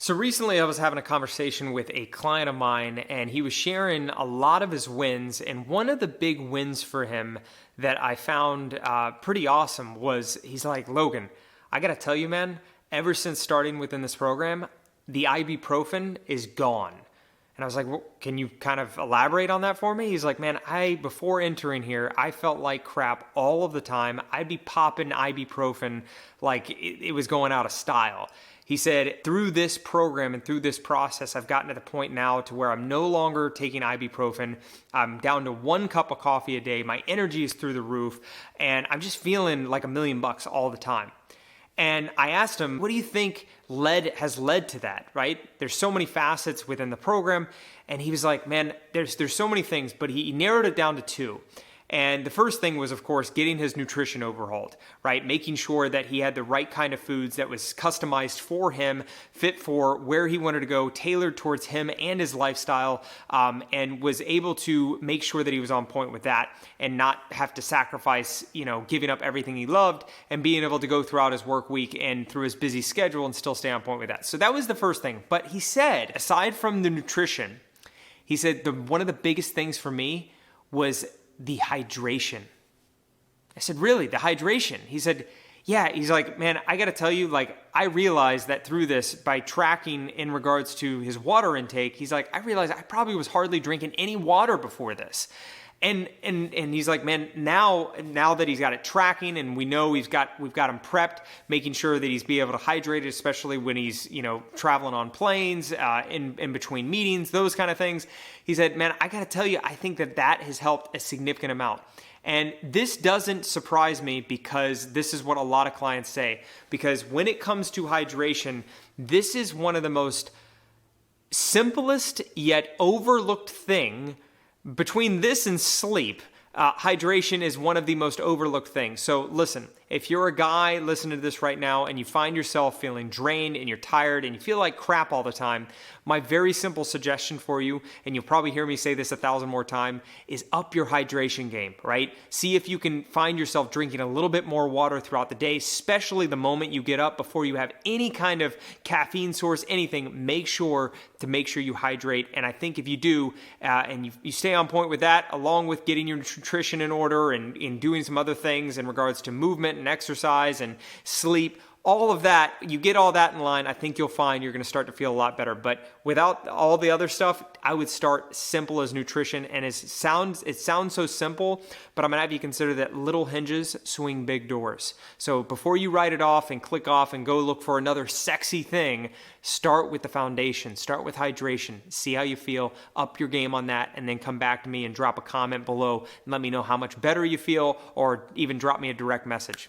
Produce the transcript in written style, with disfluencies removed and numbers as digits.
So recently, I was having a conversation with a client of mine, and he was sharing a lot of his wins. And one of the big wins for him that I found pretty awesome was he's like, Logan, I got to tell you, man, ever since starting within this program, the ibuprofen is gone. And I was like, well, can you kind of elaborate on that for me? He's like, man, before entering here, I felt like crap all of the time. I'd be popping ibuprofen like it was going out of style. He said, through this program and through this process, I've gotten to the point now to where I'm no longer taking ibuprofen. I'm down to 1 cup of coffee a day. My energy is through the roof, and I'm just feeling like $1,000,000 all the time. And I asked him, what do you think has led to that, right? There's so many facets within the program. And he was like, man, there's so many things, but he narrowed it down to two. And the first thing was, of course, getting his nutrition overhauled, right? Making sure that he had the right kind of foods that was customized for him, fit for where he wanted to go, tailored towards him and his lifestyle, and was able to make sure that he was on point with that and not have to sacrifice, giving up everything he loved and being able to go throughout his work week and through his busy schedule and still stay on point with that. So that was the first thing. But he said, aside from the nutrition, he said one of the biggest things for me was the hydration. I said, really, the hydration? He said, yeah. He's like, man, I got to tell you, I realized that through this, by tracking in regards to his water intake, he's like, I realized I probably was hardly drinking any water before this. And he's like, man, now that he's got it tracking and we know we've got him prepped, making sure that he's be able to hydrate, especially when he's, traveling on planes, in between meetings, those kind of things. He said, man, I got to tell you, I think that has helped a significant amount. And this doesn't surprise me because this is what a lot of clients say. Because when it comes to hydration, this is one of the most simplest yet overlooked thing. Between this and sleep, hydration is one of the most overlooked things. So listen, if you're a guy listening to this right now and you find yourself feeling drained and you're tired and you feel like crap all the time, my very simple suggestion for you, and you'll probably hear me say this 1,000 more times, is up your hydration game, right? See if you can find yourself drinking a little bit more water throughout the day, especially the moment you get up before you have any kind of caffeine source, anything. Make sure you hydrate. And I think if you do, and you stay on point with that, along with getting your nutrition in order and in doing some other things in regards to movement and exercise and sleep, all of that, you get all that in line, I think you'll find you're going to start to feel a lot better. But without all the other stuff, I would start simple as nutrition. And it sounds so simple, but I'm going to have you consider that little hinges swing big doors. So before you write it off and click off and go look for another sexy thing, start with the foundation, start with hydration, see how you feel, up your game on that, and then come back to me and drop a comment below and let me know how much better you feel, or even drop me a direct message.